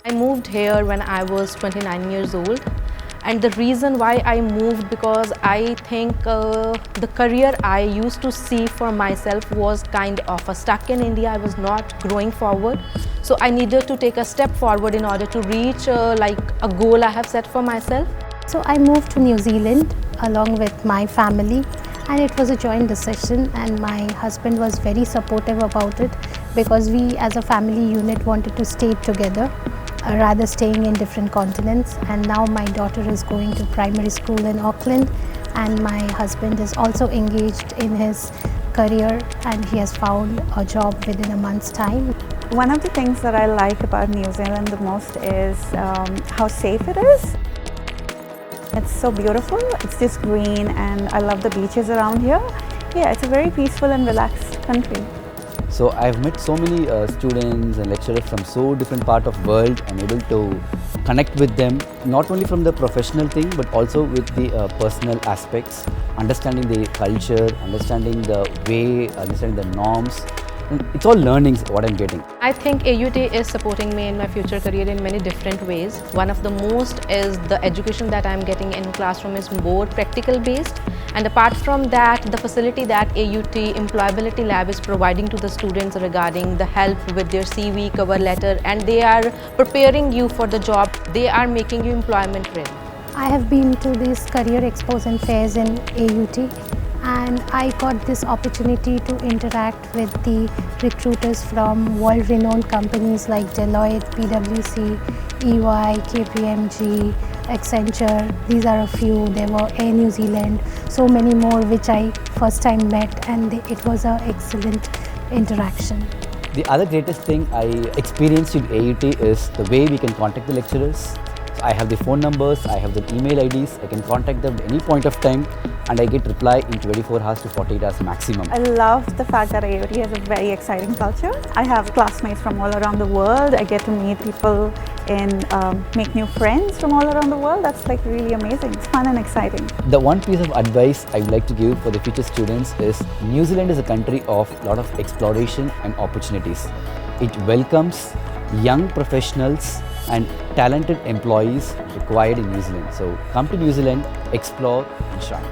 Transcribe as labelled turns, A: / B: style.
A: I moved here when I was 29 years old, and the reason why I moved because I think the career I used to see for myself was kind of stuck in India. I was not growing forward, so I needed to take a step forward in order to reach like a goal I have set for myself.
B: So I moved to New Zealand along with my family, and it was a joint decision, and my husband was very supportive about it because we as a family unit wanted to stay together rather staying in different continents. And now my daughter is going to primary school in Auckland, and my husband is also engaged in his career and he has found a job within a month's time.
C: One of the things that I like about New Zealand the most is how safe it is. It's so beautiful, it's just green, and I love the beaches around here. Yeah, it's a very peaceful and relaxed country.
D: So I've met so many students and lecturers from so different part of world. I'm able to connect with them, not only from the professional thing, but also with the personal aspects, understanding the culture, understanding the way, understanding the norms. It's all learnings what I'm getting.
A: I think AUT is supporting me in my future career in many different ways. One of the most is the education that I'm getting in classroom is more practical based, and apart from that, the facility that AUT Employability Lab is providing to the students regarding the help with their CV, cover letter, and they are preparing you for the job. They are making you employment ready.
B: I have been to these career expos and fairs in AUT, and I got this opportunity to interact with the recruiters from world-renowned companies like Deloitte, PwC, EY, KPMG, Accenture. These are a few. There were Air New Zealand, so many more which I first time met, and it was an excellent interaction.
D: The other greatest thing I experienced in AUT is the way we can contact the lecturers. I have the phone numbers, I have the email IDs, I can contact them at any point of time, and I get reply in 24 hours to 48 hours maximum.
C: I love the fact that AUT has a very exciting culture. I have classmates from all around the world. I get to meet people and make new friends from all around the world. That's like really amazing. It's fun and exciting.
D: The one piece of advice I would like to give for the future students is New Zealand is a country of a lot of exploration and opportunities. It welcomes young professionals and talented employees required in New Zealand. So come to New Zealand, explore and shine.